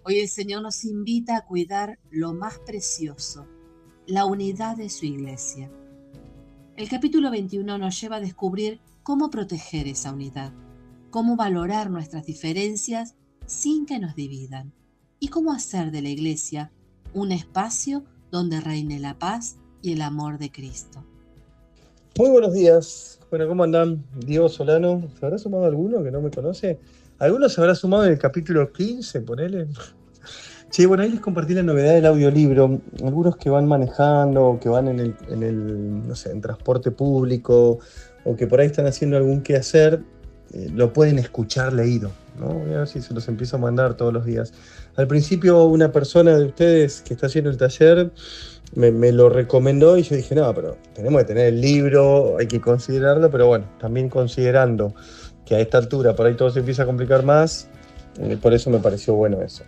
Hoy el Señor nos invita a cuidar lo más precioso, la unidad de su iglesia. El capítulo 21 nos lleva a descubrir cómo proteger esa unidad, cómo valorar nuestras diferencias sin que nos dividan y cómo hacer de la iglesia un espacio donde reine la paz y el amor de Cristo. Muy buenos días. Bueno, ¿cómo andan? Diego Solano. ¿Se habrá sumado alguno que no me conoce? ¿Alguno se habrá sumado en el capítulo 15, ponele? Sí, bueno, ahí les compartí la novedad del audiolibro. Algunos que van manejando, que van no sé, en transporte público, o que por ahí están haciendo algún quehacer, lo pueden escuchar leído, ¿no? Voy a ver si se los empiezo a mandar todos los días. Al principio una persona de ustedes que está haciendo el taller me lo recomendó y yo dije, no, pero tenemos que tener el libro, hay que considerarlo, pero bueno, también considerando que a esta altura por ahí todo se empieza a complicar más, por eso me pareció bueno eso.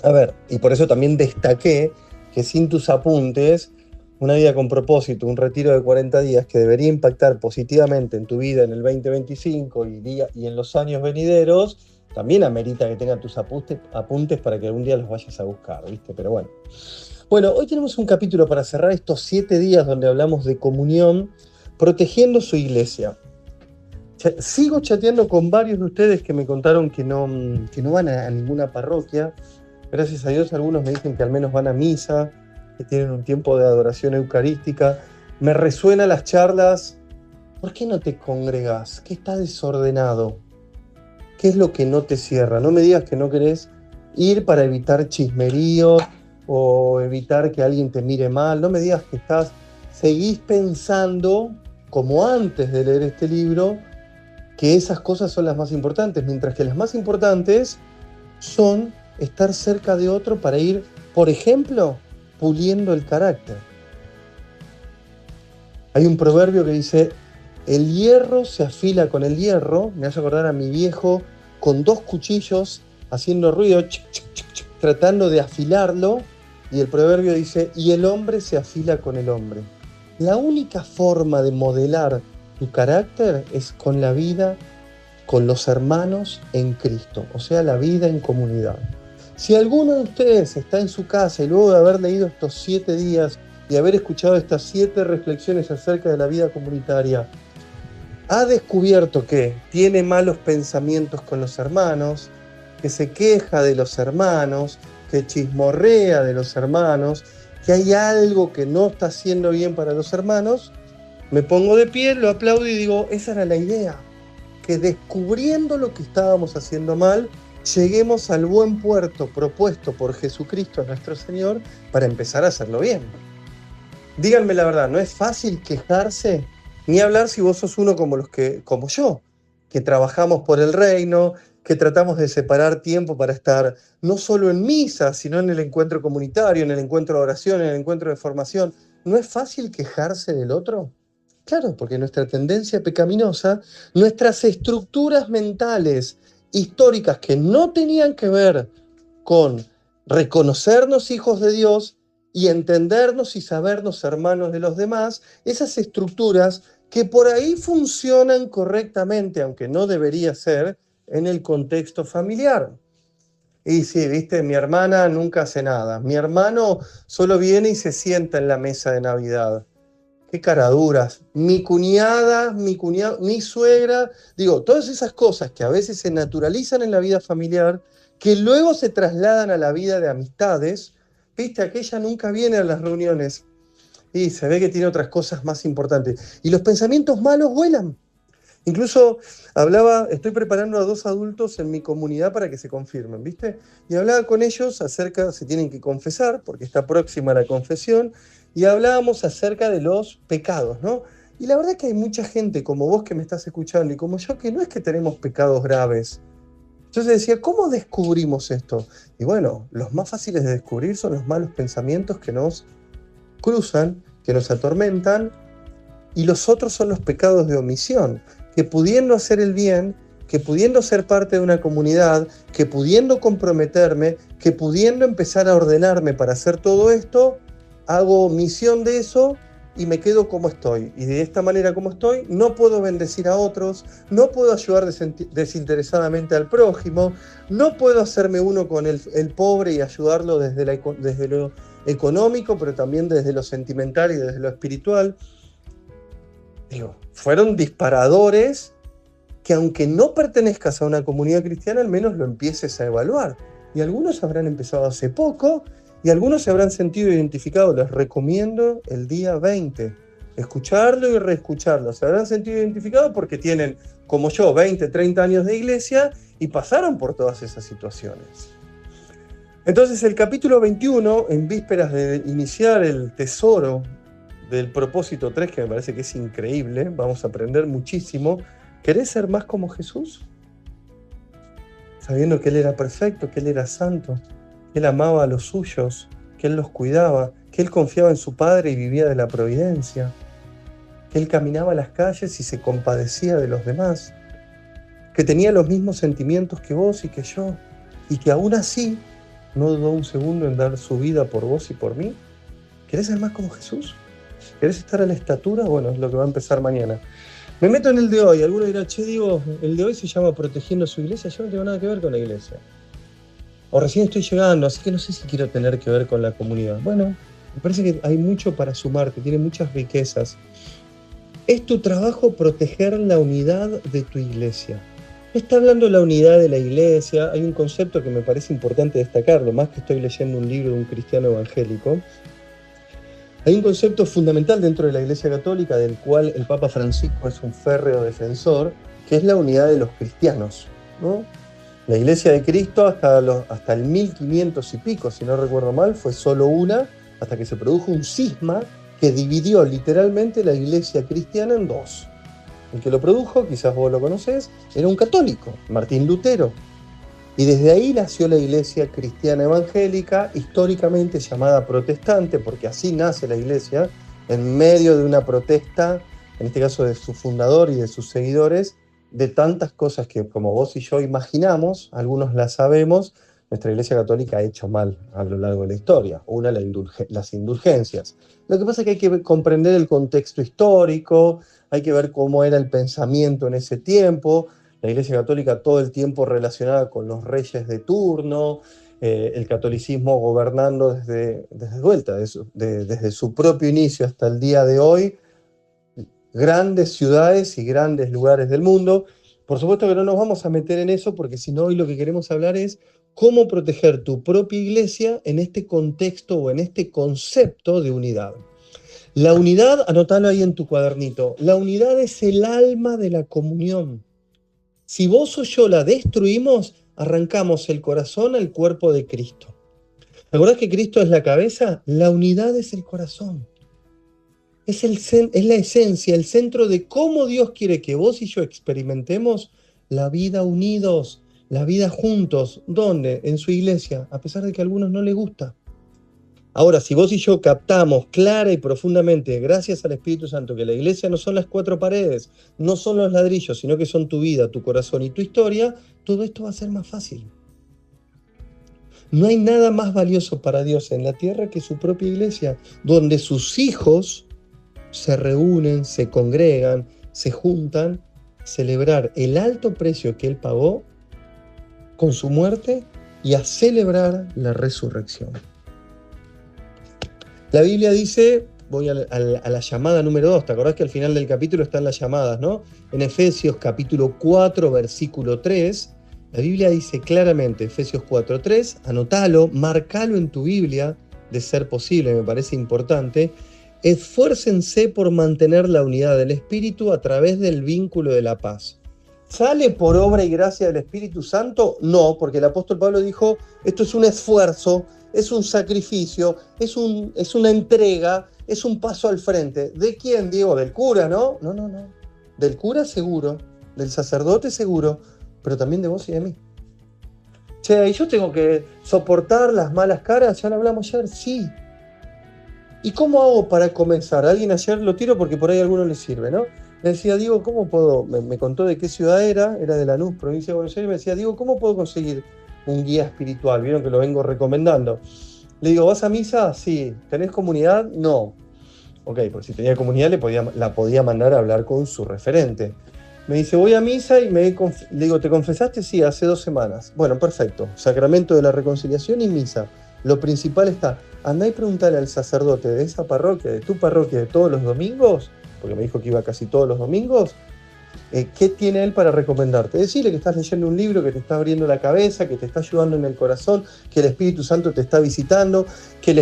A ver, y por eso también destaqué que sin tus apuntes, una vida con propósito, un retiro de 40 días que debería impactar positivamente en tu vida en el 2025 y en los años venideros, también amerita que tengas tus apuntes para que algún día los vayas a buscar, ¿viste? Pero bueno. Bueno, hoy tenemos un capítulo para cerrar estos 7 días donde hablamos de comunión, protegiendo su iglesia. Sigo chateando con varios de ustedes que me contaron que no van a ninguna parroquia. Gracias a Dios algunos me dicen que al menos van a misa, que tienen un tiempo de adoración eucarística. Me resuenan las charlas. ¿Por qué no te congregás? ¿Qué está desordenado? ¿Qué es lo que no te cierra? No me digas que no querés ir para evitar chismeríos o evitar que alguien te mire mal. No me digas que seguís pensando, como antes de leer este libro, que esas cosas son las más importantes, mientras que las más importantes son estar cerca de otro para ir, por ejemplo, puliendo el carácter. Hay un proverbio que dice, el hierro se afila con el hierro. Me hace acordar a mi viejo con 2 cuchillos haciendo ruido, tratando de afilarlo. Y el proverbio dice, y el hombre se afila con el hombre. La única forma de modelar tu carácter es con la vida, con los hermanos en Cristo, o sea, la vida en comunidad. Si alguno de ustedes está en su casa y luego de haber leído estos 7 días y haber escuchado estas 7 reflexiones acerca de la vida comunitaria, ha descubierto que tiene malos pensamientos con los hermanos, que se queja de los hermanos, que chismorrea de los hermanos, que hay algo que no está haciendo bien para los hermanos, me pongo de pie, lo aplaudo y digo, esa era la idea, que descubriendo lo que estábamos haciendo mal, lleguemos al buen puerto propuesto por Jesucristo nuestro Señor para empezar a hacerlo bien. Díganme la verdad, ¿no es fácil quejarse? Ni hablar si vos sos uno como yo, que trabajamos por el reino, que tratamos de separar tiempo para estar no solo en misa, sino en el encuentro comunitario, en el encuentro de oración, en el encuentro de formación. ¿No es fácil quejarse del otro? Claro, porque nuestra tendencia pecaminosa, nuestras estructuras mentales históricas que no tenían que ver con reconocernos hijos de Dios y entendernos y sabernos hermanos de los demás, esas estructuras que por ahí funcionan correctamente, aunque no debería ser, en el contexto familiar. Y sí, viste, mi hermana nunca hace nada. Mi hermano solo viene y se sienta en la mesa de Navidad. Qué caraduras. Mi cuñada, mi suegra, digo, todas esas cosas que a veces se naturalizan en la vida familiar, que luego se trasladan a la vida de amistades. Viste, aquella nunca viene a las reuniones. Y se ve que tiene otras cosas más importantes. Y los pensamientos malos vuelan. Incluso estoy preparando a 2 adultos en mi comunidad para que se confirmen, ¿viste? Y hablaba con ellos se tienen que confesar, porque está próxima la confesión, y hablábamos acerca de los pecados, ¿no? Y la verdad es que hay mucha gente como vos que me estás escuchando y como yo que no es que tenemos pecados graves. Entonces decía, ¿cómo descubrimos esto? Y bueno, los más fáciles de descubrir son los malos pensamientos que nos cruzan, que nos atormentan, y los otros son los pecados de omisión, que pudiendo hacer el bien, que pudiendo ser parte de una comunidad, que pudiendo comprometerme, que pudiendo empezar a ordenarme para hacer todo esto, hago omisión de eso y me quedo como estoy. Y de esta manera como estoy, no puedo bendecir a otros, no puedo ayudar desinteresadamente al prójimo, no puedo hacerme uno con el pobre y ayudarlo desde lo económico, pero también desde lo sentimental y desde lo espiritual. Digo, fueron disparadores que aunque no pertenezcas a una comunidad cristiana, al menos lo empieces a evaluar. Y algunos habrán empezado hace poco, y algunos se habrán sentido identificados. Les recomiendo el día 20. Escucharlo y reescucharlo. Se habrán sentido identificados porque tienen, como yo, 20, 30 años de iglesia y pasaron por todas esas situaciones. Entonces el capítulo 21, en vísperas de iniciar el tesoro del propósito 3, que me parece que es increíble, vamos a aprender muchísimo. ¿Querés ser más como Jesús? Sabiendo que Él era perfecto, que Él era santo, que Él amaba a los suyos, que Él los cuidaba, que Él confiaba en su Padre y vivía de la providencia, que Él caminaba a las calles y se compadecía de los demás, que tenía los mismos sentimientos que vos y que yo, y que aún así no dudó un segundo en dar su vida por vos y por mí. ¿Querés ser más como Jesús? ¿Querés estar a la estatura? Bueno, es lo que va a empezar mañana. Me meto en el de hoy. Alguno dirá, che, digo, el de hoy se llama Protegiendo su Iglesia. Yo no tengo nada que ver con la iglesia. O recién estoy llegando, así que no sé si quiero tener que ver con la comunidad. Bueno, me parece que hay mucho para sumar, que tiene muchas riquezas. Es tu trabajo proteger la unidad de tu iglesia. Está hablando de la unidad de la iglesia. Hay un concepto que me parece importante destacarlo, más que estoy leyendo un libro de un cristiano evangélico. Hay un concepto fundamental dentro de la Iglesia Católica del cual el Papa Francisco es un férreo defensor, que es la unidad de los cristianos, ¿no? La Iglesia de Cristo hasta el 1500 y pico, si no recuerdo mal, fue solo una, hasta que se produjo un cisma que dividió literalmente la Iglesia cristiana en dos. El que lo produjo, quizás vos lo conocés, era un católico, Martín Lutero. Y desde ahí nació la Iglesia cristiana evangélica, históricamente llamada protestante, porque así nace la Iglesia, en medio de una protesta, en este caso de su fundador y de sus seguidores, de tantas cosas que como vos y yo imaginamos, algunos las sabemos, nuestra Iglesia Católica ha hecho mal a lo largo de la historia. Una, las indulgencias. Lo que pasa es que hay que comprender el contexto histórico, hay que ver cómo era el pensamiento en ese tiempo. La Iglesia Católica todo el tiempo relacionada con los reyes de turno, el catolicismo gobernando desde su propio inicio hasta el día de hoy, grandes ciudades y grandes lugares del mundo. Por supuesto que no nos vamos a meter en eso, porque si no, hoy lo que queremos hablar es cómo proteger tu propia iglesia en este contexto o en este concepto de unidad. La unidad, anótalo ahí en tu cuadernito, la unidad es el alma de la comunión. Si vos o yo la destruimos, arrancamos el corazón al cuerpo de Cristo. ¿Recordás que Cristo es la cabeza? La unidad es el corazón. Es la esencia, el centro de cómo Dios quiere que vos y yo experimentemos la vida unidos, la vida juntos. ¿Dónde? En su iglesia, a pesar de que a algunos no les gusta. Ahora, si vos y yo captamos clara y profundamente, gracias al Espíritu Santo, que la iglesia no son las cuatro paredes, no son los ladrillos, sino que son tu vida, tu corazón y tu historia, todo esto va a ser más fácil. No hay nada más valioso para Dios en la tierra que su propia iglesia, donde sus hijos se reúnen, se congregan, se juntan a celebrar el alto precio que Él pagó con su muerte y a celebrar la resurrección. La Biblia dice, voy a la llamada número 2, ¿te acordás que al final del capítulo están las llamadas, no? En Efesios capítulo 4, versículo 3, la Biblia dice claramente, Efesios 4, 3, anotalo, marcalo en tu Biblia, de ser posible, me parece importante, esfuércense por mantener la unidad del Espíritu a través del vínculo de la paz. ¿Sale por obra y gracia del Espíritu Santo? No, porque el apóstol Pablo dijo, esto es un esfuerzo, es un sacrificio, es una entrega, es un paso al frente. ¿De quién? Digo, del cura, ¿no? No. Del cura seguro, del sacerdote seguro, pero también de vos y de mí. Che, ¿y yo tengo que soportar las malas caras? ¿Ya lo hablamos ayer? Sí. ¿Y cómo hago para comenzar? Alguien ayer lo tiro porque por ahí a alguno le sirve, ¿no? Le decía, Diego, ¿cómo puedo? Me contó de qué ciudad era de Lanús, provincia de Buenos Aires, y me decía, Diego, ¿cómo puedo conseguir un guía espiritual? Vieron que lo vengo recomendando. Le digo, ¿vas a misa? Sí. ¿Tenés comunidad? No. Ok, porque si tenía comunidad la podía mandar a hablar con su referente. Me dice, voy a misa y le digo, ¿te confesaste? Sí, hace 2 semanas. Bueno, perfecto. Sacramento de la reconciliación y misa. Lo principal está, andá y preguntale al sacerdote de esa parroquia, de tu parroquia, de todos los domingos, porque me dijo que iba casi todos los domingos, ¿qué tiene él para recomendarte? Decirle que estás leyendo un libro que te está abriendo la cabeza, que te está ayudando en el corazón, que el Espíritu Santo te está visitando, que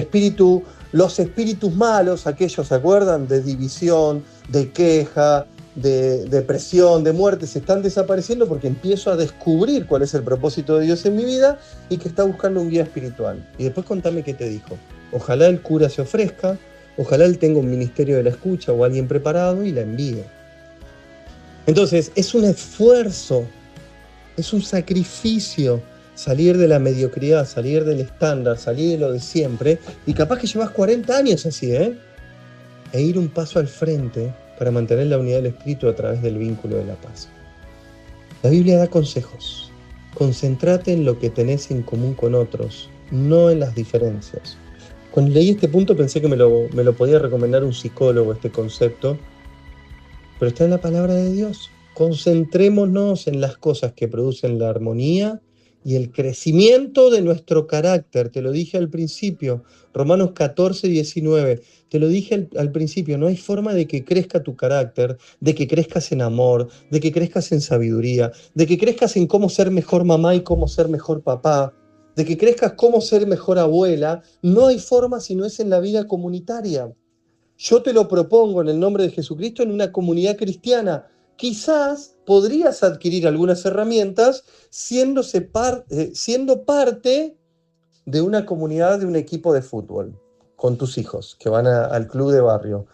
los espíritus malos, aquellos, ¿se acuerdan? De división, de queja, de depresión, de muerte, se están desapareciendo porque empiezo a descubrir cuál es el propósito de Dios en mi vida y que está buscando un guía espiritual. Y después contame qué te dijo. Ojalá el cura se ofrezca, ojalá él tenga un ministerio de la escucha o alguien preparado y la envíe. Entonces, es un esfuerzo, es un sacrificio salir de la mediocridad, salir del estándar, salir de lo de siempre, y capaz que llevas 40 años así, e ir un paso al frente para mantener la unidad del espíritu a través del vínculo de la paz. La Biblia da consejos. Concéntrate en lo que tenés en común con otros, no en las diferencias. Cuando leí este punto pensé que me lo podía recomendar un psicólogo, este concepto, pero está en la palabra de Dios. Concentrémonos en las cosas que producen la armonía y el crecimiento de nuestro carácter. Te lo dije al principio, Romanos 14, 19. Te lo dije al principio, no hay forma de que crezca tu carácter, de que crezcas en amor, de que crezcas en sabiduría, de que crezcas en cómo ser mejor mamá y cómo ser mejor papá, de que crezcas cómo ser mejor abuela. No hay forma si no es en la vida comunitaria. Yo te lo propongo en el nombre de Jesucristo en una comunidad cristiana. Quizás podrías adquirir algunas herramientas siendo parte de una comunidad, de un equipo de fútbol, con tus hijos que van al club de barrio.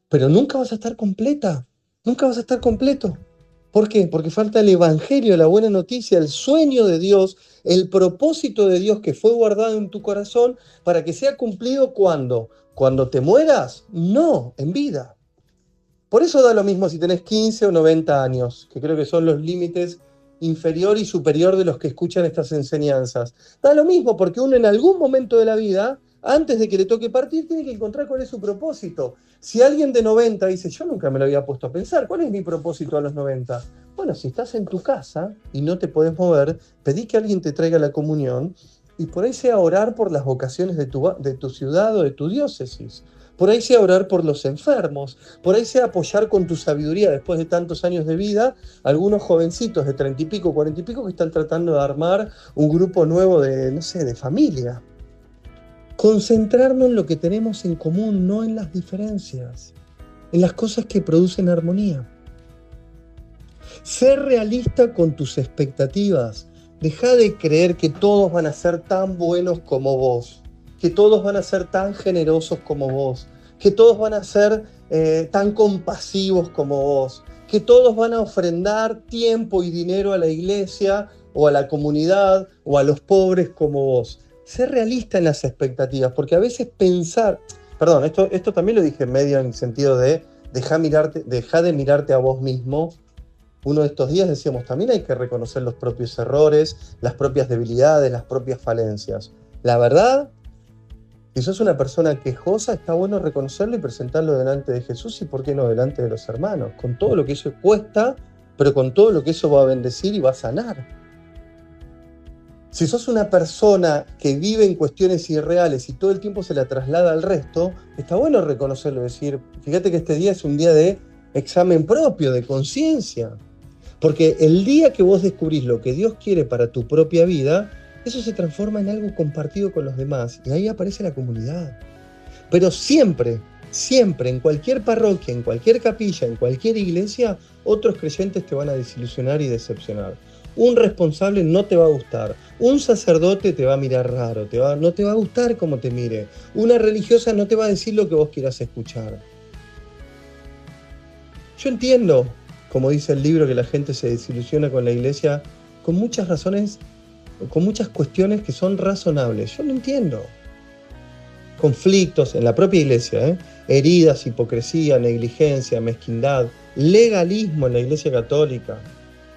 Pero nunca vas a estar completa, nunca vas a estar completo. ¿Por qué? Porque falta el evangelio, la buena noticia, el sueño de Dios, el propósito de Dios que fue guardado en tu corazón para que sea cumplido ¿cuándo? ¿Cuando te mueras? No, en vida. Por eso da lo mismo si tenés 15 o 90 años, que creo que son los límites inferior y superior de los que escuchan estas enseñanzas. Da lo mismo porque uno en algún momento de la vida, antes de que le toque partir, tiene que encontrar cuál es su propósito. Si alguien de 90 dice, yo nunca me lo había puesto a pensar, ¿cuál es mi propósito a los 90? Bueno, si estás en tu casa y no te podés mover, pedí que alguien te traiga la comunión y por ahí sea orar por las vocaciones de tu ciudad o de tu diócesis. Por ahí sea orar por los enfermos, por ahí sea apoyar con tu sabiduría después de tantos años de vida algunos jovencitos de 30 y pico, 40 y pico que están tratando de armar un grupo nuevo de familia. Concentrarnos en lo que tenemos en común, no en las diferencias, en las cosas que producen armonía. Ser realista con tus expectativas. Deja de creer que todos van a ser tan buenos como vos, que todos van a ser tan generosos como vos, que todos van a ser tan compasivos como vos, que todos van a ofrendar tiempo y dinero a la iglesia o a la comunidad o a los pobres como vos. Ser realista en las expectativas, porque a veces esto también lo dije medio en el sentido de deja de mirarte a vos mismo. Uno de estos días decíamos, también hay que reconocer los propios errores, las propias debilidades, las propias falencias. La verdad, si sos una persona quejosa, está bueno reconocerlo y presentarlo delante de Jesús y, ¿por qué no, delante de los hermanos? Con todo lo que eso cuesta, pero con todo lo que eso va a bendecir y va a sanar. Si sos una persona que vive en cuestiones irreales y todo el tiempo se la traslada al resto, está bueno reconocerlo y decir, fíjate que este día es un día de examen propio, de conciencia. Porque el día que vos descubrís lo que Dios quiere para tu propia vida, eso se transforma en algo compartido con los demás y ahí aparece la comunidad. Pero siempre, en cualquier parroquia, en cualquier capilla, en cualquier iglesia, otros creyentes te van a desilusionar y decepcionar. Un responsable no te va a gustar, un sacerdote te va a mirar raro, no te va a gustar cómo te mire, una religiosa no te va a decir lo que vos quieras escuchar. Yo entiendo, como dice el libro, que la gente se desilusiona con la iglesia con muchas razones, con muchas cuestiones que son razonables. Yo lo entiendo. Conflictos en la propia iglesia, heridas, hipocresía, negligencia, mezquindad, legalismo en la iglesia católica,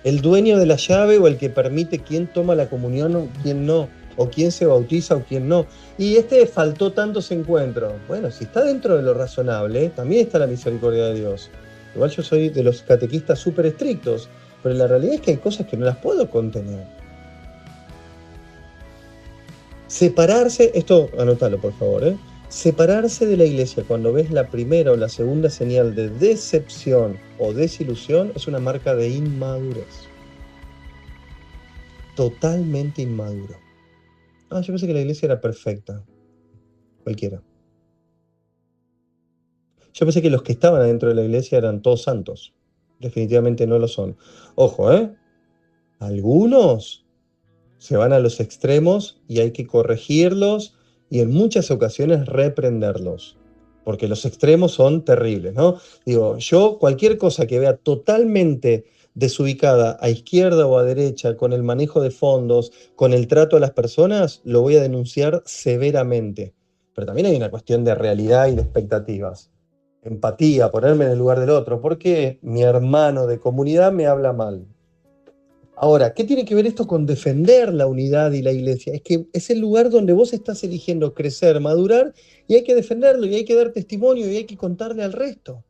el dueño de la llave o el que permite quién toma la comunión o quién no, o quién se bautiza o quién no. Y faltó tantos encuentros. Bueno, si está dentro de lo razonable, también está la misericordia de Dios. Igual yo soy de los catequistas súper estrictos, pero la realidad es que hay cosas que no las puedo contener. Separarse, esto anótalo por favor, separarse de la iglesia cuando ves la primera o la segunda señal de decepción o desilusión es una marca de inmadurez. Totalmente inmaduro. Yo pensé que la iglesia era perfecta. Cualquiera. Yo pensé que los que estaban adentro de la iglesia eran todos santos. Definitivamente no lo son. Ojo, algunos se van a los extremos y hay que corregirlos y en muchas ocasiones reprenderlos. Porque los extremos son terribles, ¿no? Digo, yo cualquier cosa que vea totalmente desubicada a izquierda o a derecha, con el manejo de fondos, con el trato a las personas, lo voy a denunciar severamente. Pero también hay una cuestión de realidad y de expectativas. Empatía, ponerme en el lugar del otro. ¿Por qué mi hermano de comunidad me habla mal? Ahora, ¿qué tiene que ver esto con defender la unidad y la iglesia? Es que es el lugar donde vos estás eligiendo crecer, madurar, y hay que defenderlo, y hay que dar testimonio, y hay que contarle al resto.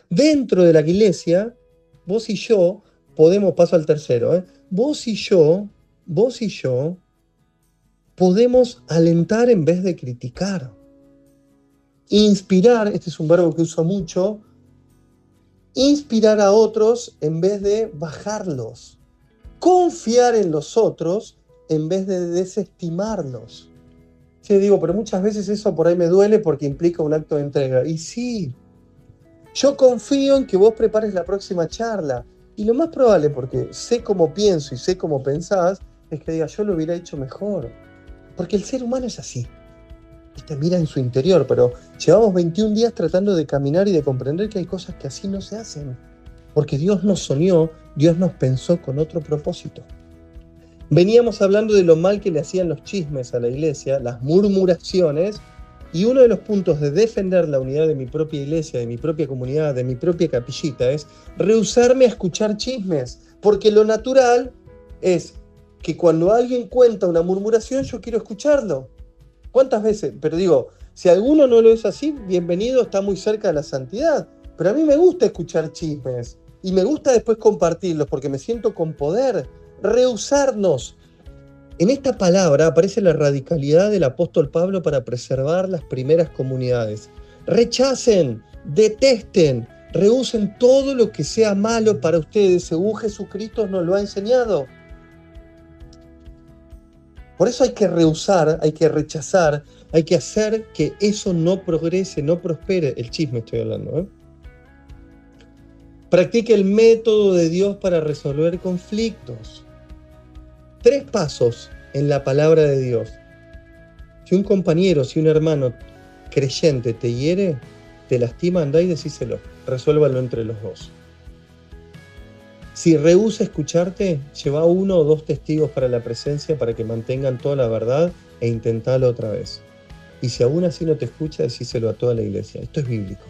Dentro de la iglesia, vos y yo podemos, paso al tercero, vos y yo podemos alentar en vez de criticar. Inspirar, este es un verbo que uso mucho, inspirar a otros en vez de bajarlos. Confiar en los otros en vez de desestimarlos. Sí, digo, pero muchas veces eso por ahí me duele porque implica un acto de entrega. Y sí, yo confío en que vos prepares la próxima charla. Y lo más probable, porque sé cómo pienso y sé cómo pensás, es que diga, yo lo hubiera hecho mejor. Porque el ser humano es así. Mira en su interior, pero llevamos 21 días tratando de caminar y de comprender que hay cosas que así no se hacen. Porque Dios nos soñó, Dios nos pensó con otro propósito. Veníamos hablando de lo mal que le hacían los chismes a la iglesia, las murmuraciones, y uno de los puntos de defender la unidad de mi propia iglesia, de mi propia comunidad, de mi propia capillita, es rehusarme a escuchar chismes, porque lo natural es que cuando alguien cuenta una murmuración, yo quiero escucharlo. ¿Cuántas veces? Pero digo, si alguno no lo es así, bienvenido, está muy cerca de la santidad. Pero a mí me gusta escuchar chismes y me gusta después compartirlos porque me siento con poder. Rehusarnos. En esta palabra aparece la radicalidad del apóstol Pablo para preservar las primeras comunidades. Rechacen, detesten, rehúsen todo lo que sea malo para ustedes, según Jesucristo nos lo ha enseñado. Por eso hay que rehusar, hay que rechazar, hay que hacer que eso no progrese, no prospere. El chisme estoy hablando, Practique el método de Dios para resolver conflictos. 3 pasos en la palabra de Dios. Si un compañero, si un hermano creyente te hiere, te lastima, andá y decíselo. Resuélvalo entre los dos. Si rehúsa escucharte, lleva 1 o 2 testigos para la presencia para que mantengan toda la verdad e intentalo otra vez. Y si aún así no te escucha, decíselo a toda la iglesia. Esto es bíblico.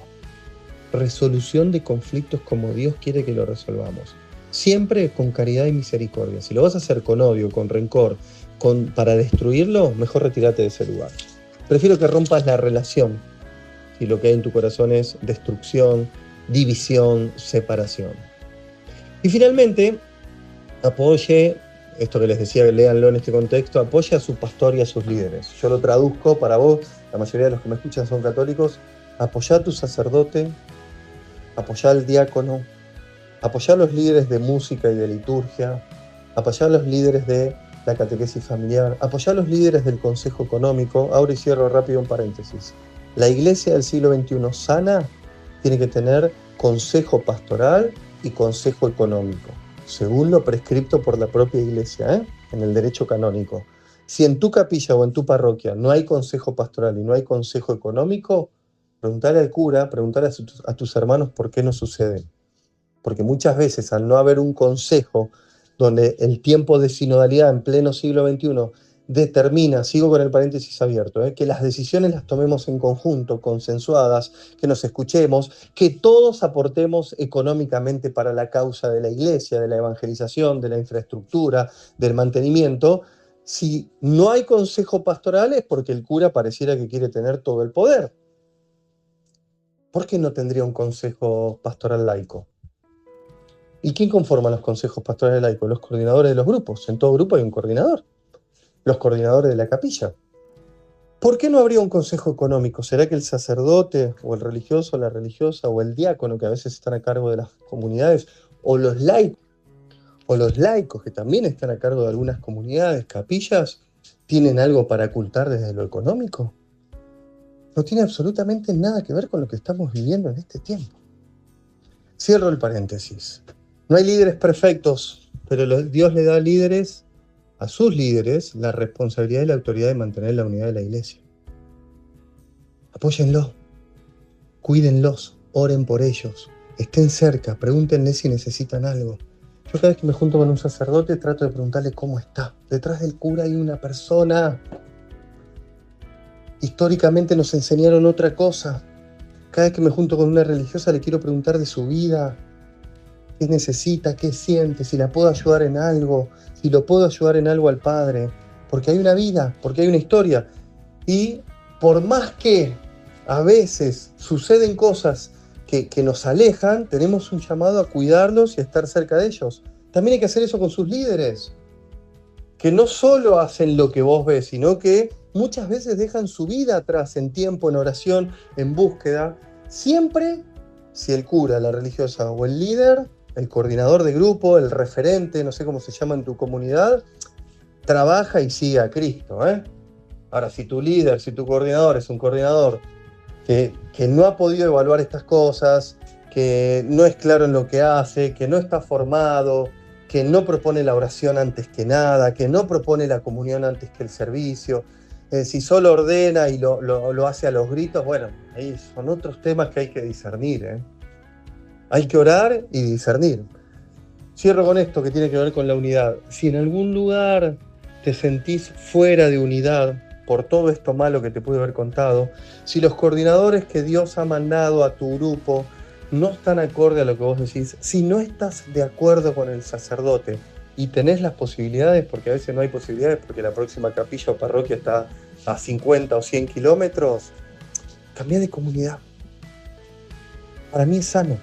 Resolución de conflictos como Dios quiere que lo resolvamos. Siempre con caridad y misericordia. Si lo vas a hacer con odio, con rencor, para destruirlo, mejor retírate de ese lugar. Prefiero que rompas la relación si lo que hay en tu corazón es destrucción, división, separación. Y finalmente, apoye, esto que les decía, léanlo en este contexto, apoye a su pastor y a sus líderes. Yo lo traduzco para vos, la mayoría de los que me escuchan son católicos. Apoya a tu sacerdote, apoya al diácono, apoya a los líderes de música y de liturgia, apoya a los líderes de la catequesis familiar, apoya a los líderes del consejo económico. Ahora y cierro rápido un paréntesis. La iglesia del siglo XXI sana tiene que tener consejo pastoral y consejo económico, según lo prescripto por la propia iglesia, en el derecho canónico. Si en tu capilla o en tu parroquia no hay consejo pastoral y no hay consejo económico, preguntale al cura, preguntale a tus hermanos por qué no sucede. Porque muchas veces al no haber un consejo donde el tiempo de sinodalidad en pleno siglo XXI determina, sigo con el paréntesis abierto, que las decisiones las tomemos en conjunto, consensuadas, que nos escuchemos, que todos aportemos económicamente para la causa de la iglesia, de la evangelización, de la infraestructura, del mantenimiento. Si no hay consejo pastoral es porque el cura pareciera que quiere tener todo el poder. ¿Por qué no tendría un consejo pastoral laico? ¿Y quién conforma los consejos pastorales laicos? Los coordinadores de los grupos. En todo grupo hay un coordinador. Los coordinadores de la capilla. ¿Por qué no habría un consejo económico? ¿Será que el sacerdote o el religioso o la religiosa o el diácono, que a veces están a cargo de las comunidades, o los laicos que también están a cargo de algunas comunidades, capillas, tienen algo para ocultar desde lo económico? No tiene absolutamente nada que ver con lo que estamos viviendo en este tiempo. Cierro el paréntesis. No hay líderes perfectos, pero Dios le da a sus líderes la responsabilidad y la autoridad de mantener la unidad de la iglesia. Apóyenlos, cuídenlos, oren por ellos, estén cerca, pregúntenle si necesitan algo. Yo cada vez que me junto con un sacerdote trato de preguntarle cómo está. Detrás del cura hay una persona. Históricamente nos enseñaron otra cosa. Cada vez que me junto con una religiosa le quiero preguntar de su vida, qué necesita, qué siente, si la puedo ayudar en algo, si lo puedo ayudar en algo al Padre, porque hay una vida, porque hay una historia. Y por más que a veces suceden cosas que nos alejan, tenemos un llamado a cuidarlos y a estar cerca de ellos. También hay que hacer eso con sus líderes, que no solo hacen lo que vos ves, sino que muchas veces dejan su vida atrás en tiempo, en oración, en búsqueda. Siempre, si el cura, la religiosa o el líder, el coordinador de grupo, el referente, no sé cómo se llama en tu comunidad, trabaja y sigue a Cristo, ¿eh? Ahora, si tu líder, si tu coordinador es un coordinador que no ha podido evaluar estas cosas, que no es claro en lo que hace, que no está formado, que no propone la oración antes que nada, que no propone la comunión antes que el servicio, si solo ordena y lo hace a los gritos, bueno, ahí son otros temas que hay que discernir, ¿eh? Hay que orar y discernir. Cierro con esto que tiene que ver con la unidad. Si en algún lugar te sentís fuera de unidad por todo esto malo que te pude haber contado, si los coordinadores que Dios ha mandado a tu grupo no están acorde a lo que vos decís, si no estás de acuerdo con el sacerdote y tenés las posibilidades, porque a veces no hay posibilidades porque la próxima capilla o parroquia está a 50 o 100 kilómetros, cambia de comunidad. Para mí es sano.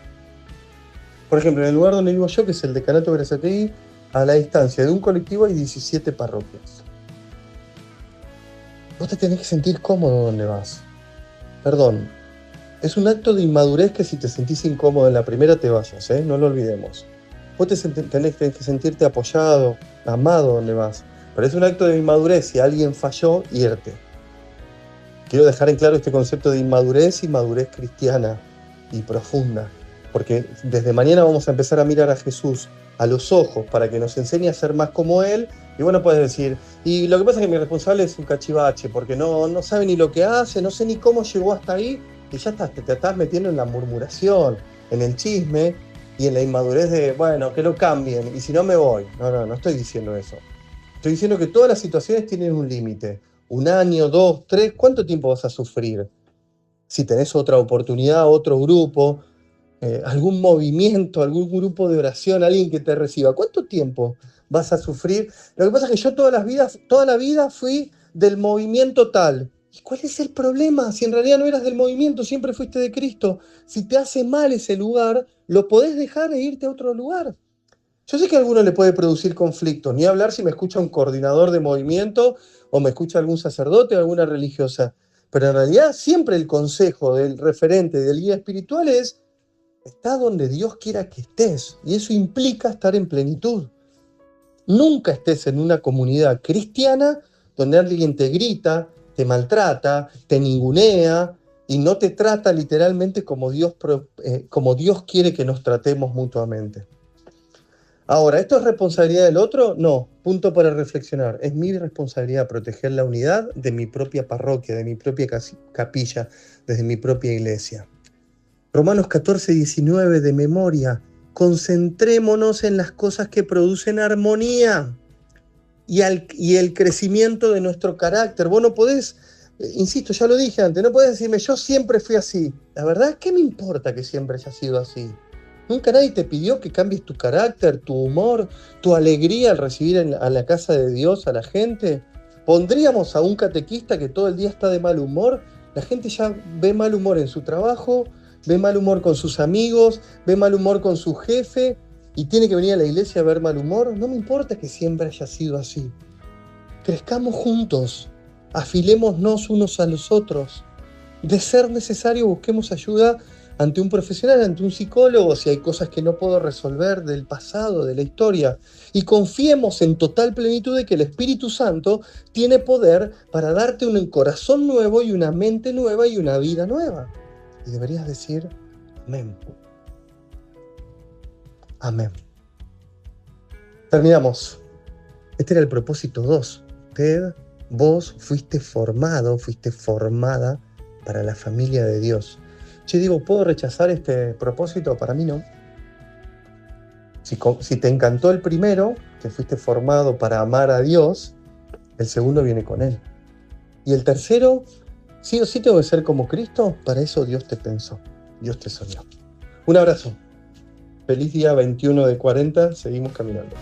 Por ejemplo, en el lugar donde vivo yo, que es el decanato de Berazategui, a la distancia de un colectivo hay 17 parroquias. Vos te tenés que sentir cómodo donde vas. Perdón, es un acto de inmadurez que si te sentís incómodo en la primera te vayas, ¿eh? No lo olvidemos. Vos tenés que sentirte apoyado, amado donde vas. Pero es un acto de inmadurez si alguien falló, irte. Quiero dejar en claro este concepto de inmadurez y madurez cristiana y profunda. Porque desde mañana vamos a empezar a mirar a Jesús a los ojos para que nos enseñe a ser más como Él. Y bueno, puedes decir, y lo que pasa es que mi responsable es un cachivache, porque no sabe ni lo que hace, no sé ni cómo llegó hasta ahí, y ya te estás metiendo en la murmuración, en el chisme y en la inmadurez de, bueno, que lo cambien, y si no me voy. No estoy diciendo eso. Estoy diciendo que todas las situaciones tienen un límite. 1 año, 2, 3, ¿cuánto tiempo vas a sufrir? Si tenés otra oportunidad, otro grupo, algún movimiento, algún grupo de oración, alguien que te reciba, ¿cuánto tiempo vas a sufrir? Lo que pasa es que yo toda la vida fui del movimiento tal. ¿Y cuál es el problema? Si en realidad no eras del movimiento, siempre fuiste de Cristo. Si te hace mal ese lugar, lo podés dejar e irte a otro lugar. Yo sé que a alguno le puede producir conflicto, ni hablar si me escucha un coordinador de movimiento o me escucha algún sacerdote o alguna religiosa. Pero en realidad siempre el consejo del referente, del guía espiritual es: está donde Dios quiera que estés, y eso implica estar en plenitud. Nunca estés en una comunidad cristiana donde alguien te grita, te maltrata, te ningunea y no te trata literalmente como Dios quiere que nos tratemos mutuamente. Ahora, ¿esto es responsabilidad del otro? No, punto para reflexionar. Es mi responsabilidad proteger la unidad de mi propia parroquia, de mi propia capilla, desde mi propia iglesia. Romanos 14, 19 de memoria. Concentrémonos en las cosas que producen armonía y el crecimiento de nuestro carácter. Vos no podés, insisto, ya lo dije antes, no podés decirme yo siempre fui así. La verdad, ¿qué me importa que siempre haya sido así? Nunca nadie te pidió que cambies tu carácter, tu humor, tu alegría al recibir a la casa de Dios a la gente. ¿Pondríamos a un catequista que todo el día está de mal humor? La gente ya ve mal humor en su trabajo, ve mal humor con sus amigos, ve mal humor con su jefe y tiene que venir a la iglesia a ver mal humor. No me importa que siempre haya sido así. Crezcamos juntos, afilémonos unos a los otros. De ser necesario, busquemos ayuda ante un profesional, ante un psicólogo, si hay cosas que no puedo resolver del pasado, de la historia. Y confiemos en total plenitud de que el Espíritu Santo tiene poder para darte un corazón nuevo y una mente nueva y una vida nueva. Y deberías decir, amén. Amén. Terminamos. Este era el propósito 2. Vos fuiste formado, fuiste formada para la familia de Dios. Che, digo, ¿puedo rechazar este propósito? Para mí no. Si te encantó el primero, que fuiste formado para amar a Dios, el segundo viene con Él. Y el tercero, sí o sí tengo que ser como Cristo, para eso Dios te pensó, Dios te soñó. Un abrazo. Feliz día 21 de 40, seguimos caminando.